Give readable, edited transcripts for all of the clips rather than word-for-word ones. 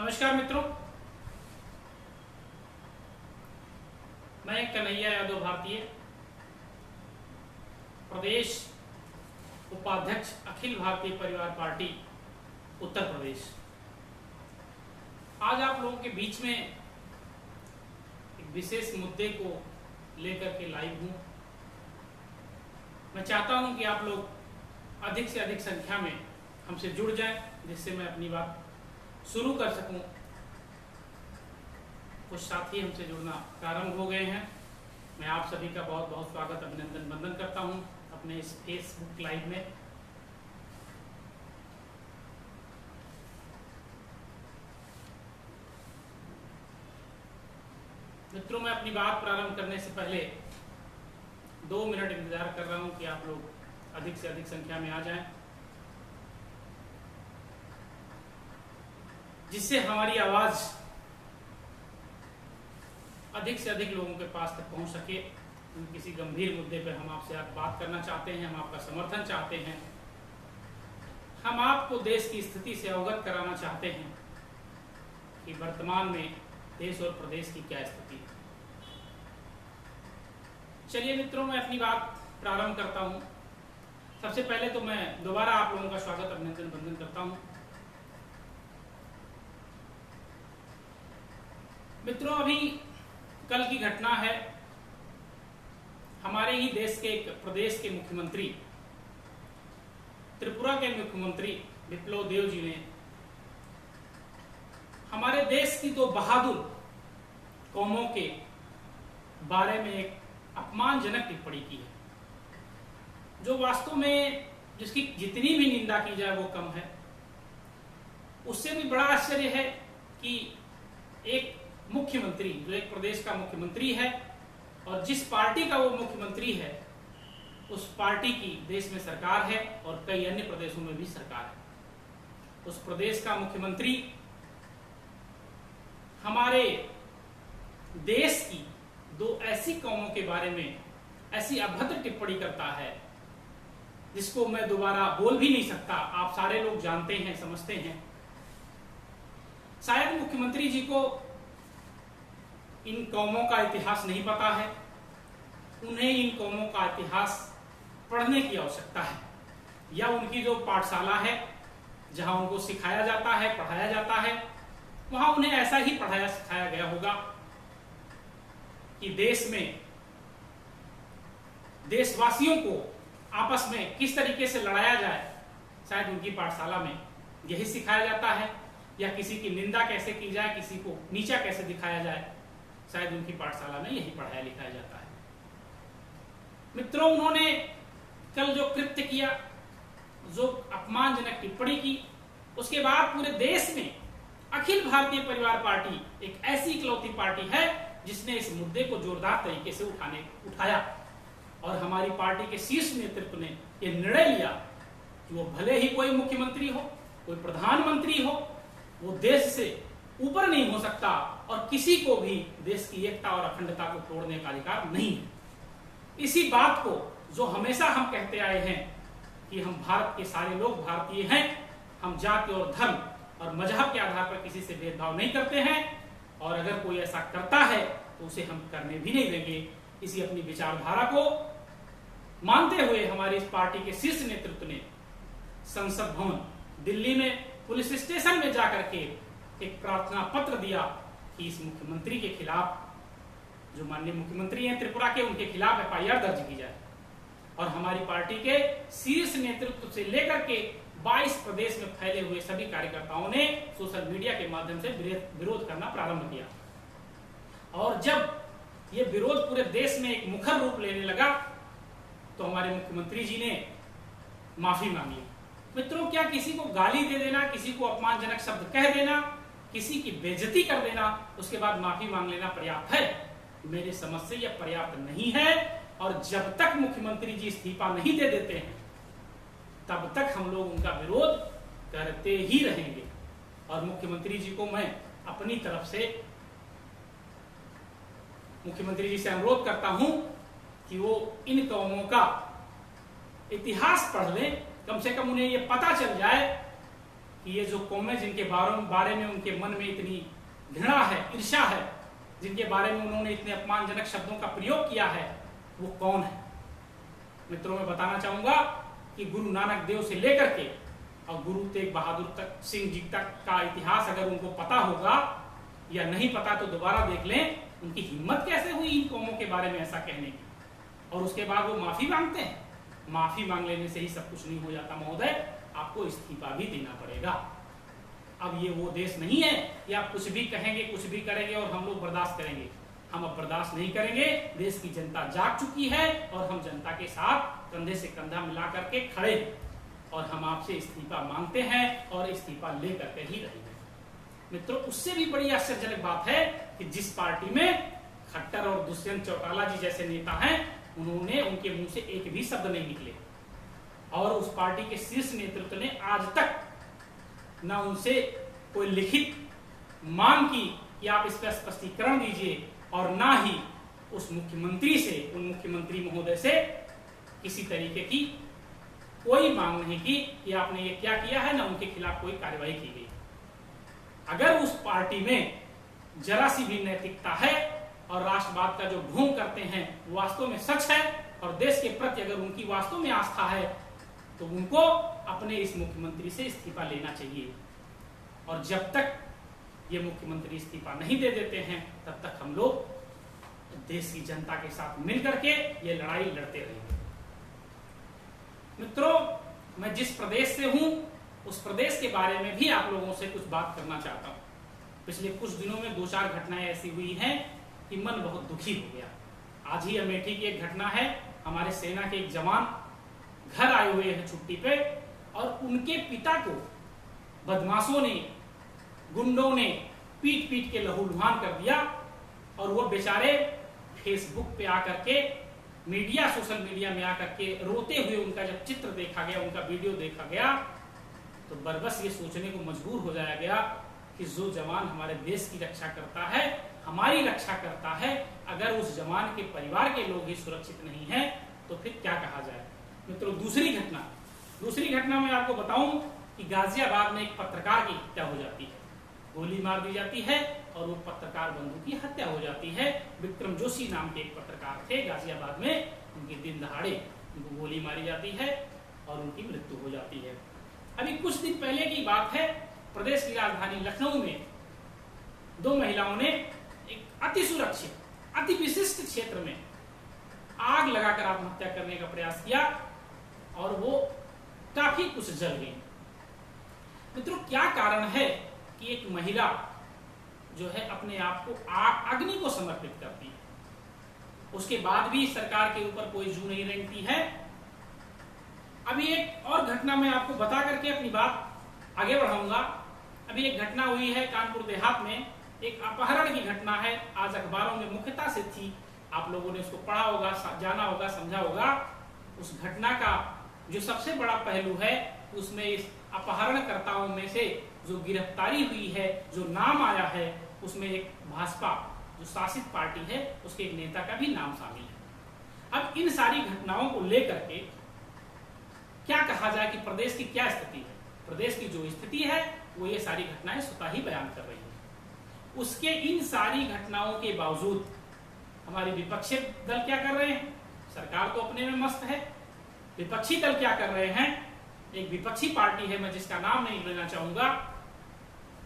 नमस्कार मित्रों, मैं कन्हैया यादव भारतीय प्रदेश उपाध्यक्ष अखिल भारतीय परिवार पार्टी उत्तर प्रदेश आज आप लोगों के बीच में एक विशेष मुद्दे को लेकर के लाइव हूं। मैं चाहता हूं कि आप लोग अधिक से अधिक संख्या में हमसे जुड़ जाएं, जिससे मैं अपनी बात शुरू कर सकूं। कुछ साथी हमसे जुड़ना प्रारंभ हो गए हैं। मैं आप सभी का बहुत बहुत स्वागत अभिनंदन वंदन करता हूं अपने इस फेसबुक लाइव में। मित्रों, मैं अपनी बात प्रारंभ करने से पहले 2 मिनट इंतजार कर रहा हूं कि आप लोग अधिक से अधिक संख्या में आ जाएं, जिससे हमारी आवाज अधिक से अधिक लोगों के पास तक पहुंच सके। किसी गंभीर मुद्दे पर हम आपसे आज बात करना चाहते हैं, हम आपका समर्थन चाहते हैं, हम आपको देश की स्थिति से अवगत कराना चाहते हैं कि वर्तमान में देश और प्रदेश की क्या स्थिति है। चलिए मित्रों, मैं अपनी बात प्रारंभ करता हूं। सबसे पहले तो मैं दोबारा आप लोगों का स्वागत अभिनंदन वंदन करता हूं। मित्रों, अभी कल की घटना है। हमारे ही देश के एक प्रदेश के मुख्यमंत्री, त्रिपुरा के मुख्यमंत्री विप्लव देव जी ने हमारे देश की 2 बहादुर कौमों के बारे में एक अपमानजनक टिप्पणी की है, जो वास्तव में जिसकी जितनी भी निंदा की जाए वो कम है। उससे भी बड़ा आश्चर्य है कि एक मुख्यमंत्री, जो एक प्रदेश का मुख्यमंत्री है और जिस पार्टी का वो मुख्यमंत्री है, उस पार्टी की देश में सरकार है और कई अन्य प्रदेशों में भी सरकार है। उस प्रदेश का मुख्यमंत्री हमारे देश की 2 ऐसी कौमों के बारे में ऐसी अभद्र टिप्पणी करता है जिसको मैं दोबारा बोल भी नहीं सकता। आप सारे लोग जानते हैं, समझते हैं। शायद मुख्यमंत्री जी को इन कौमों का इतिहास नहीं पता है। उन्हें इन कौमों का इतिहास पढ़ने की आवश्यकता है, या उनकी जो पाठशाला है जहां उनको सिखाया जाता है, पढ़ाया जाता है, वहां उन्हें ऐसा ही पढ़ाया सिखाया गया होगा कि देश में देशवासियों को आपस में किस तरीके से लड़ाया जाए। शायद उनकी पाठशाला में यही सिखाया जाता है, या किसी की निंदा कैसे की जाए, किसी को नीचा कैसे दिखाया जाए, शायद उनकी पाठशाला में यही पढ़ाया लिखाया जाता है। मित्रों, उन्होंने कल जो कृत्य किया, जो अपमानजनक टिप्पणी की, उसके बाद पूरे देश में अखिल भारतीय परिवार पार्टी एक ऐसी इकलौती पार्टी है जिसने इस मुद्दे को जोरदार तरीके से उठाया और हमारी पार्टी के शीर्ष नेतृत्व ने यह निर्णय लिया कि वो भले ही कोई मुख्यमंत्री हो, कोई प्रधानमंत्री हो, वो देश से ऊपर नहीं हो सकता और किसी को भी देश की एकता और अखंडता को तोड़ने का अधिकार नहीं है। इसी बात को जो हमेशा हम कहते आए हैं कि हम भारत के सारे लोग भारतीय हैं, हम जाति और धर्म और मजहब के आधार पर किसी से भेदभाव नहीं करते हैं, और अगर कोई ऐसा करता है तो उसे हम करने भी नहीं देंगे। इसी अपनी विचारधारा को मानते हुए हमारी इस पार्टी के शीर्ष नेतृत्व ने संसद भवन दिल्ली में पुलिस स्टेशन में जाकर के एक प्रार्थना पत्र दिया कि इस मुख्यमंत्री के खिलाफ, जो माननीय मुख्यमंत्री हैं त्रिपुरा के, उनके खिलाफ FIR दर्ज की जाए। और हमारी पार्टी के शीर्ष नेतृत्व से लेकर के 22 प्रदेश में फैले हुए सभी कार्यकर्ताओं ने सोशल मीडिया के माध्यम से विरोध करना प्रारंभ किया। और जब ये विरोध पूरे देश में एक मुखर रूप लेने लगा तो हमारे मुख्यमंत्री जी ने माफी मांगी। मित्रों, क्या किसी को गाली दे देना, किसी को अपमानजनक शब्द कह देना, किसी की बेइज्जती कर देना, उसके बाद माफी मांग लेना पर्याप्त है? मेरी समझ से यह पर्याप्त नहीं है। और जब तक मुख्यमंत्री जी इस्तीफा नहीं दे देते हैं तब तक हम लोग उनका विरोध करते ही रहेंगे। और मुख्यमंत्री जी को मैं अपनी तरफ से मुख्यमंत्री जी से अनुरोध करता हूं कि वो इन कौमों का इतिहास पढ़ लें, कम से कम उन्हें ये पता चल जाए कि ये जो कौमें जिनके बारे में उनके मन में इतनी घृणा है, ईर्ष्या है, जिनके बारे में उन्होंने इतने अपमानजनक शब्दों का प्रयोग किया है, वो कौन है? मित्रों, मैं बताना चाहूंगा कि गुरु नानक देव से लेकर के और गुरु तेग बहादुर सिंह जी तक का इतिहास अगर उनको पता होगा या नहीं पता तो दोबारा देख लें, उनकी हिम्मत कैसे हुई इन कौमों के बारे में ऐसा कहने की। और उसके बाद वो माफी मांगते हैं। माफी मांग लेने से ही सब कुछ नहीं हो जाता महोदय, आपको इस्तीफा भी देना पड़ेगा। अब ये वो देश नहीं है कि आप कुछ भी कहेंगे, कुछ भी करेंगे और हम लोग बर्दाश्त करेंगे। हम अब बर्दाश्त नहीं करेंगे। देश की जनता जाग चुकी है और हम जनता के साथ कंधे से कंधा मिला करके खड़े हैं और हम आपसे इस्तीफा मांगते हैं और इस्तीफा लेकर के ही रहेंगे। मित्रों, उससे भी बड़ी आश्चर्यजनक बात है कि जिस पार्टी में खट्टर और दुष्यंत चौटाला जी जैसे नेता हैं, उन्होंने उनके मुंह से एक भी शब्द नहीं निकले और उस पार्टी के शीर्ष नेतृत्व ने आज तक न उनसे कोई लिखित मांग की कि आप इस पर स्पष्टीकरण दीजिए और ना ही उस मुख्यमंत्री से, उन मुख्यमंत्री महोदय से किसी तरीके की कोई मांग नहीं की कि आपने ये क्या किया है, ना उनके खिलाफ कोई कार्रवाई की गई। अगर उस पार्टी में जरा सी भी नैतिकता है और राष्ट्रवाद का जो ढोंग करते हैं वो वास्तव में सच है और देश के प्रति अगर उनकी वास्तव में आस्था है, तो उनको अपने इस मुख्यमंत्री से इस्तीफा लेना चाहिए। और जब तक ये मुख्यमंत्री इस्तीफा नहीं दे देते हैं, तब तक हम लोग देश की जनता के साथ मिलकर के ये लड़ाई लड़ते रहेंगे। मित्रों, मैं जिस प्रदेश से हूं उस प्रदेश के बारे में भी आप लोगों से कुछ बात करना चाहता हूं। पिछले कुछ दिनों में 2-4 घटनाएं ऐसी हुई हैं कि मन बहुत दुखी हो गया। आज ही अमेठी की एक घटना है, हमारे सेना के एक जवान घर आए हुए हैं छुट्टी पे और उनके पिता को बदमाशों ने, गुंडों ने पीट पीट के लहूलुहान कर दिया और वो बेचारे फेसबुक पे आकर के, मीडिया, सोशल मीडिया में आकर के रोते हुए उनका जब चित्र देखा गया, उनका वीडियो देखा गया, तो बरबस ये सोचने को मजबूर हो जाया गया कि जो जवान हमारे देश की रक्षा करता है, हमारी रक्षा करता है, अगर उस जवान के परिवार के लोग ही सुरक्षित नहीं हैं तो फिर क्या कहा जाए। मित्रों, दूसरी घटना में आपको बताऊं कि गाजियाबाद में एक पत्रकार की हत्या हो जाती है, गोली मार दी जाती है और वो पत्रकार बंधु की हत्या हो जाती है। विक्रम जोशी नाम के एक पत्रकार थे गाजियाबाद में, उनके दिन दहाड़े उनको गोली मारी जाती है और उनकी मृत्यु हो जाती है। अभी कुछ दिन पहले की बात है, प्रदेश की राजधानी लखनऊ में 2 महिलाओं ने एक अति सुरक्षित, अति विशिष्ट क्षेत्र में आग लगाकर आत्महत्या करने का प्रयास किया और वो काफी कुछ जल गई। मित्रों, क्या कारण है कि एक महिला जो है अपने आप को अग्नि को समर्पित करती है, उसके बाद भी सरकार के ऊपर कोई जू नहीं रेंगती है। अभी एक और घटना मैं आपको बता करके अपनी बात आगे बढ़ाऊंगा। अभी एक घटना हुई है कानपुर देहात में, एक अपहरण की घटना है। आज अखबारों में मुख्यता से थी, आप लोगों ने उसको पढ़ा होगा, जाना होगा, समझा होगा। उस घटना का जो सबसे बड़ा पहलू है, उसमें इस अपहरणकर्ताओं में से जो गिरफ्तारी हुई है, जो नाम आया है, उसमें एक भाजपा जो शासित पार्टी है उसके एक नेता का भी नाम शामिल है। अब इन सारी घटनाओं को लेकर के क्या कहा जाए कि प्रदेश की क्या स्थिति है। प्रदेश की जो स्थिति है वो ये सारी घटनाएं स्वतः ही बयान कर रही है। उसके इन सारी घटनाओं के बावजूद हमारे विपक्षी दल क्या कर रहे हैं? सरकार तो अपने में मस्त है, विपक्षी दल क्या कर रहे हैं? एक विपक्षी पार्टी है, मैं जिसका नाम नहीं लेना चाहूंगा,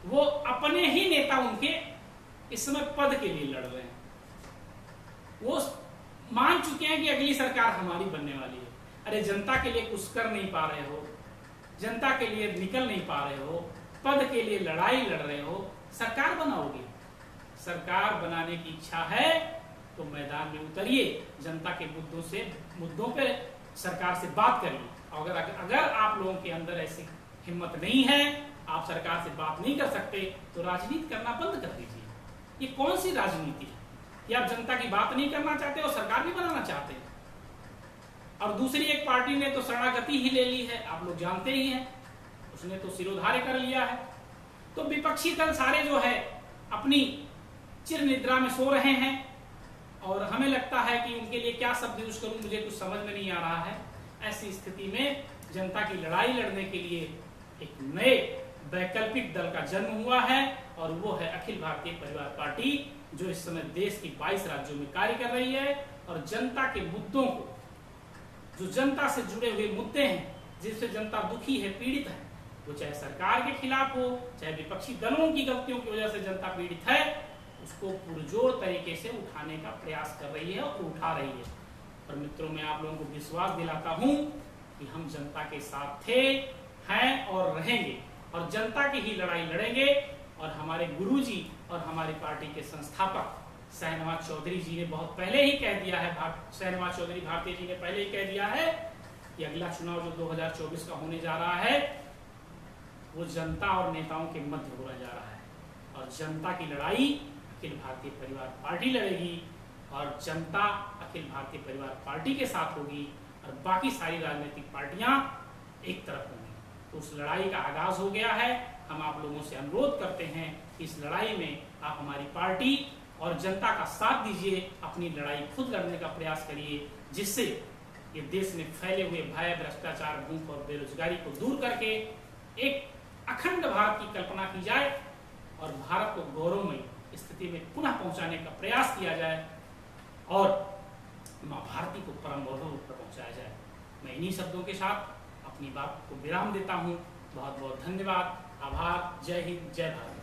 वो अपने ही नेता उनके इस समय पद के लिए लड़ रहे हैं। वो मान चुके हैं कि अगली सरकार हमारी बनने वाली है। अरे जनता के लिए कुछ कर नहीं पा रहे हो, जनता के लिए निकल नहीं पा रहे हो, पद के लिए लड़ाई लड़ रहे हो, सरकार बनाओगे। सरकार बनाने की इच्छा है तो मैदान में उतरिए, जनता के मुद्दों पे सरकार से बात करिए। अगर आप लोगों के अंदर ऐसी हिम्मत नहीं है, आप सरकार से बात नहीं कर सकते, तो राजनीति करना बंद कर दीजिए। ये कौन सी राजनीति है कि आप जनता की बात नहीं करना चाहते और सरकार भी बनाना चाहते हैं? और दूसरी एक पार्टी ने तो शरणागति ही ले ली है, आप लोग जानते ही हैं, उसने तो सिरोधार्य कर लिया है। तो विपक्षी दल सारे जो है अपनी चिर निद्रा में सो रहे हैं और हमें लगता है कि उनके लिए क्या शब्द यूज करूं, मुझे कुछ समझ में नहीं आ रहा है। ऐसी स्थिति में जनता की लड़ाई लड़ने के लिए एक नए वैकल्पिक दल का जन्म हुआ है और वो है अखिल भारतीय परिवार पार्टी, जो इस समय देश की 22 राज्यों में कार्य कर रही है और जनता के मुद्दों को, जो जनता से जुड़े हुए मुद्दे हैं, जिससे जनता दुखी है, पीड़ित है, वो चाहे सरकार के खिलाफ हो, चाहे विपक्षी दलों की गलतियों की वजह से जनता पीड़ित है, उसको पुरजोर तरीके से उठाने का प्रयास कर रही है और उठा रही है। और मित्रों, मैं आप लोगों को विश्वास दिलाता हूं कि हम जनता के साथ थे, हैं और रहेंगे और जनता की ही लड़ाई लड़ेंगे। और हमारे गुरुजी और हमारी पार्टी के संस्थापक शाहनवाज चौधरी जी ने बहुत पहले ही कह दिया है, शाहनवाज चौधरी भारती जी ने पहले ही कह दिया है कि अगला चुनाव जो 2024 का होने जा रहा है वो जनता और नेताओं के मध्य होने जा रहा है और जनता की लड़ाई अखिल भारतीय परिवार पार्टी लड़ेगी और जनता अखिल भारतीय परिवार पार्टी के साथ होगी और बाकी सारी राजनीतिक पार्टियां एक तरफ होंगी। तो उस लड़ाई का आगाज हो गया है। हम आप लोगों से अनुरोध करते हैं कि इस लड़ाई में आप हमारी पार्टी और जनता का साथ दीजिए, अपनी लड़ाई खुद लड़ने का प्रयास करिए, जिससे ये देश में फैले हुए भय, भ्रष्टाचार, भूख और बेरोजगारी को दूर करके एक अखंड भारत की कल्पना की जाए और भारत को गौरवमयी स्थिति में पुनः पहुंचाने का प्रयास किया जाए और मां भारती को परम वैभव पर पहुंचाया जाए। मैं इन्हीं शब्दों के साथ अपनी बात को विराम देता हूं। बहुत बहुत धन्यवाद, आभार। जय हिंद, जय भारत।